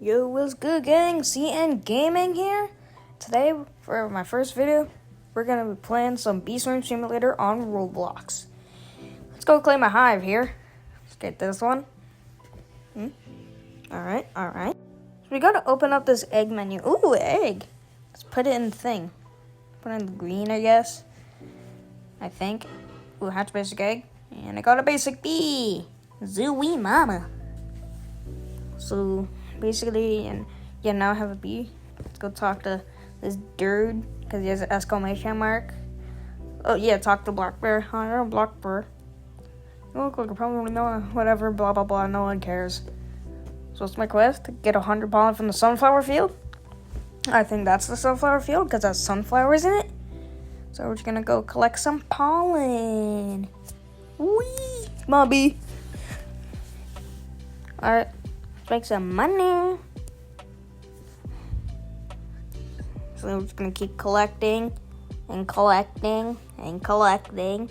Yo, what's good, gang? CN Gaming here. Today, for my first video, we're gonna be playing some Beastman Simulator on Roblox. Let's go claim a hive here. Let's get this one. Alright. So we gotta open up this egg menu. Ooh, egg. Let's put it in the thing. Put it in the green, I guess. I think. Ooh, hatch basic egg. And I got a basic bee. Zooey mama. So basically, and yeah, now I have a bee. Let's go talk to this dude because he has an exclamation mark. Oh yeah, talk to Black Bear. Hi, I'm Black Bear. You look like a probably know whatever. Blah blah blah. No one cares. So what's my quest? Get 100 pollen from the sunflower field. I think that's the sunflower field because that's sunflowers in it. So we're just gonna go collect some pollen. Whee! Come on, bee. Alright. Make some money. So we're just gonna keep collecting and collecting and collecting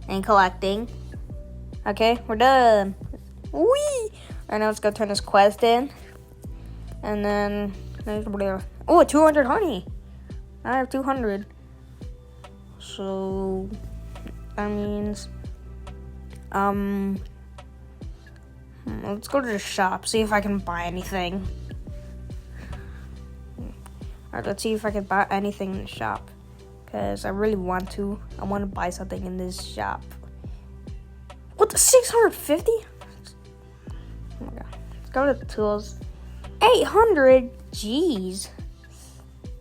and collecting. Okay, we're done. Whee! Alright, now let's go turn this quest in. And then oh, 200 honey. I have 200. So that means let's go to the shop, see if I can buy anything. Alright, let's see if I can buy anything in the shop. Because I really want to. I want to buy something in this shop. What, the 650? Oh my god. Let's go to the tools. 800? Jeez.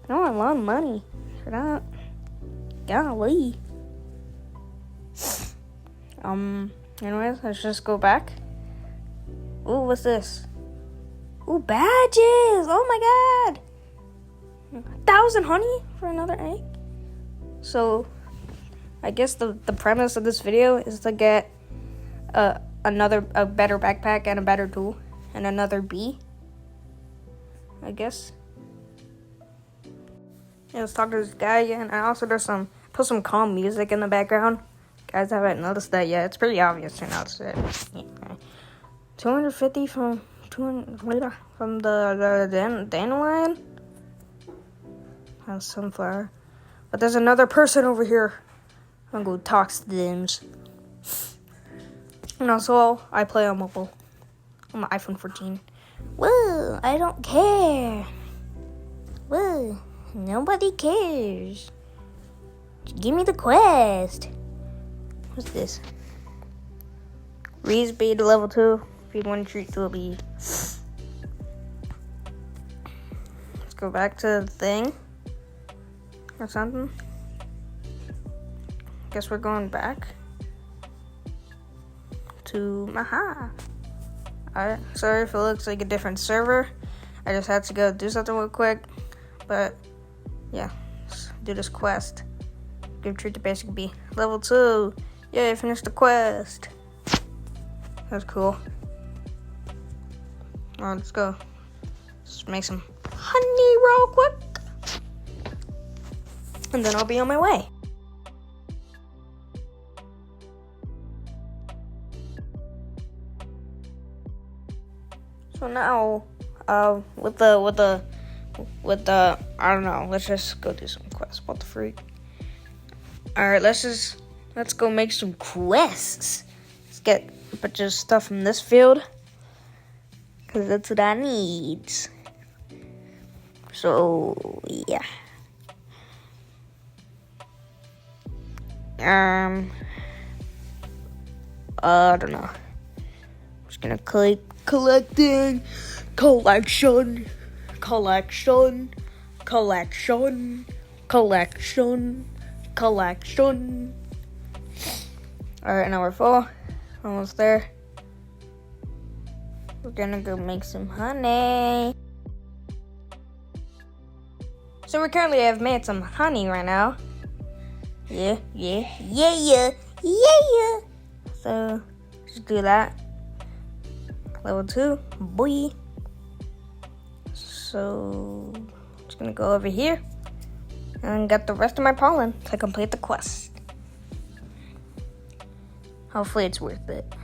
I want a lot of money for that. Golly. Anyways, let's just go back. Ooh, what's this? Ooh, badges! Oh my god! 1,000 honey for another egg? So, I guess the premise of this video is to get a better backpack and a better tool and another bee. I guess. Yeah, let's talk to this guy again. And also put some calm music in the background. Guys haven't noticed that yet. It's pretty obvious to notice it. Yeah. 250 from the dandelion. That's sunflower. But there's another person over here. I'm gonna go talk to them. And also, I play on mobile. On my iPhone 14. Whoa, I don't care. Whoa, nobody cares. Give me the quest. What's this? Reese bee to level 2. Feed 1 treat to a bee. Let's go back to the thing. Or something. Guess we're going back to Maha. Alright, sorry if it looks like a different server. I just had to go do something real quick. But, yeah. Let's do this quest. Give treat to basic bee. Level 2. Yay, finished the quest. That's cool. Alright, let's go. Let's make some honey real quick. And then I'll be on my way. So now, with the I don't know, let's just go do some quests. What the freak? Alright, let's go make some quests. Let's get a bunch of stuff from this field. Because that's what I need. So, yeah. I don't know. I'm just gonna click collection. Alright, now we're full. Almost there. We're gonna go make some honey. So we currently have made some honey right now. Yeah. So, just do that. Level 2, boy. So, just gonna go over here and get the rest of my pollen to complete the quest. Hopefully it's worth it.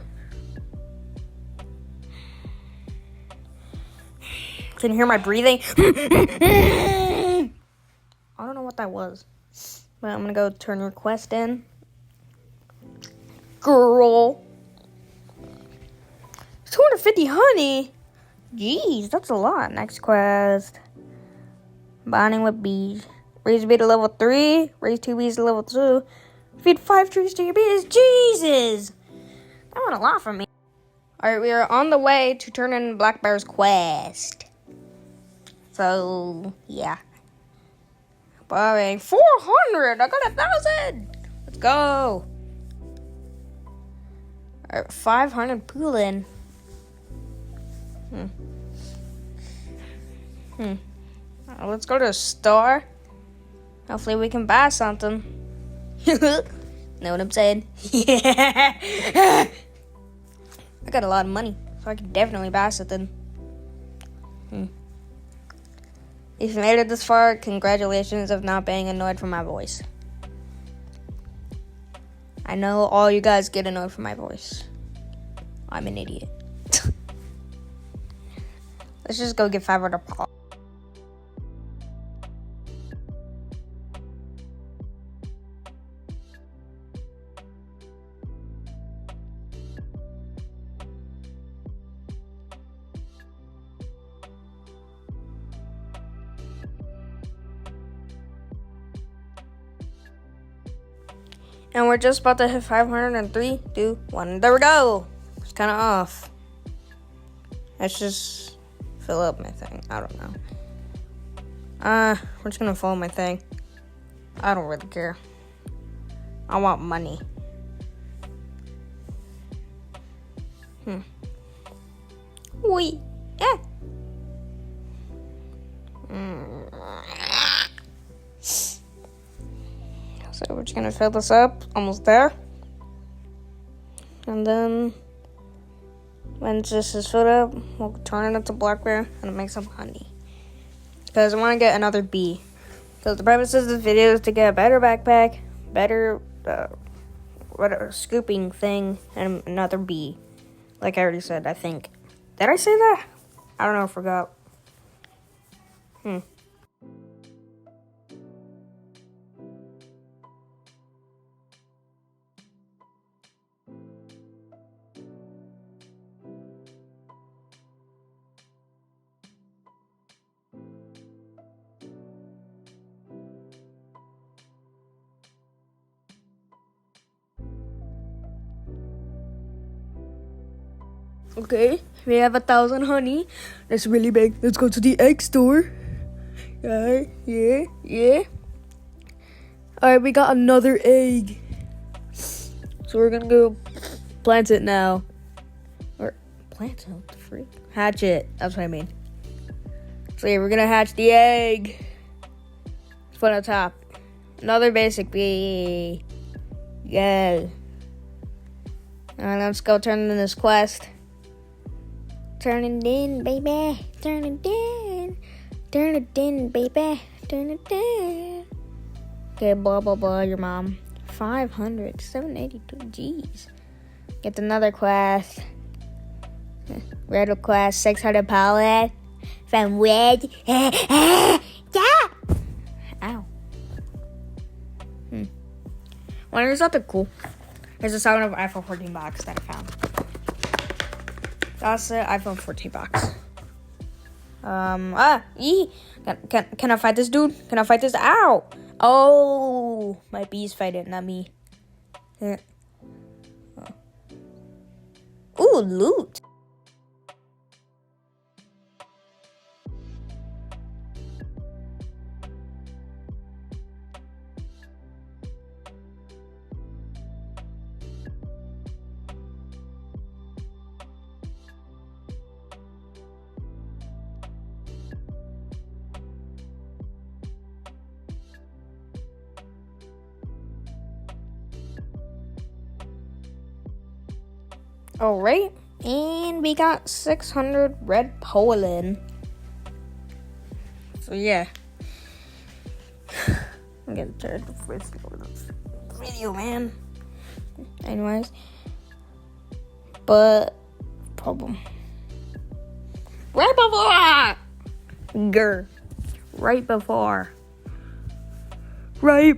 Can you hear my breathing? I don't know what that was. But I'm gonna go turn your quest in. Girl. 250 honey? Jeez, that's a lot. Next quest. Bonding with bees. Raise a bee to level 3. Raise 2 bees to level 2. Feed 5 trees to your bees. Jesus! That went a lot from me. Alright, we are on the way to turn in Black Bear's quest. So, yeah. Buying 400! I got 1,000! Let's go! Alright, 500 pooling. Let's go to a store. Hopefully we can buy something. Know what I'm saying? Yeah. I got a lot of money, so I can definitely buy something. If you made it this far, congratulations of not being annoyed from my voice. I know all you guys get annoyed from my voice. I'm an idiot. Let's just go get 500 pop. And we're just about to hit 503, 2, 1. There we go. It's kind of off. Let's just fill up my thing. I don't know. We're just gonna follow my thing. I don't really care. I want money. Wait. Yeah. So we're just gonna fill this up. Almost there. And then when this is filled up, we'll turn it into Black Bear and make some honey. Because I want to get another bee. Because the purpose of this video is to get a better backpack, better scooping thing, and another bee. Like I already said, I think. Did I say that? I don't know, I forgot. Okay, we have 1,000 honey. That's really big. Let's go to the egg store. Yeah. Alright, we got another egg. So we're gonna go plant it now. Or, plant it? What the freak? Hatch it. That's what I mean. So yeah, we're gonna hatch the egg. Let's put it on top. Another basic bee. Yeah. Alright, let's go turn in this quest. Turn it in, baby. Turn it in. Turn it in, baby. Turn it in. Okay, blah, blah, blah, your mom. 500, 782, jeez. Get another quest. Red request, 600 pallet. From Red. Yeah! Ow. Well, there's something cool. There's a 7 of iPhone 14 box that I found. That's the iPhone 14 box. Can I fight this dude? Can I fight this? Ow! Oh, my bee's fighting, not me. Ooh, loot. Alright, and we got 600 red pollen. So yeah. I'm getting tired of wasting over this video, man. Anyways. But, problem. Red bubble! Grr. Right before. Right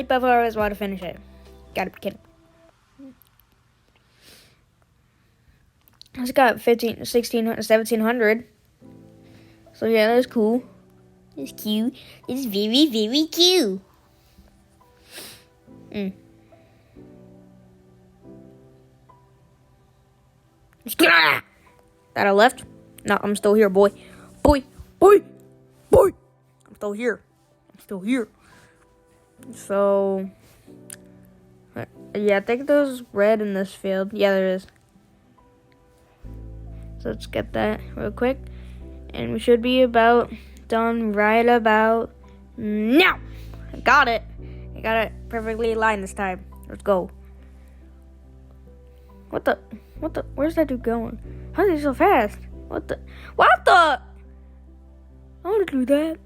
before I was about to finish it. Gotta be kidding. I just got 1700. So yeah, that's cool. It's cute. It's very, very cute. That I left? No, I'm still here, boy. Boy. I'm still here. So, yeah, I think there's red in this field. Yeah, there is. So let's get that real quick. And we should be done right about now. I got it perfectly aligned this time. Let's go. What the? Where's that dude going? How is he so fast? What the? I want to do that.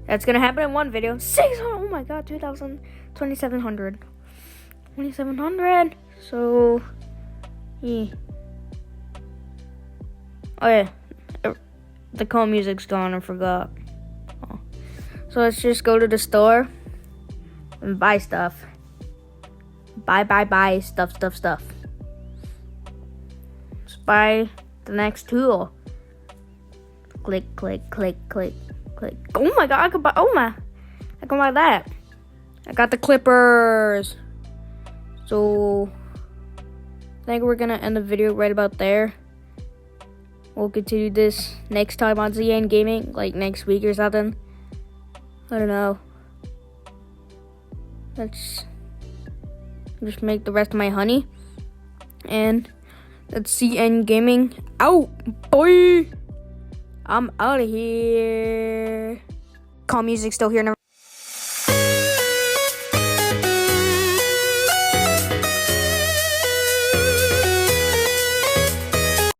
That's gonna happen in one video. 600. Oh my god, 2,700. 2,700. So, yeah. Oh yeah, the calm music's gone. I forgot. Oh. So let's just go to the store and buy stuff. Buy stuff. Let's buy the next tool. Click. Oh my god, I can buy that. I got the clippers. So I think we're gonna end the video right about there. We'll continue this next time on ZN Gaming, like next week or something. I don't know. Let's just make the rest of my honey. And that's ZN Gaming out, boy. I'm out of here. Calm music still here. Never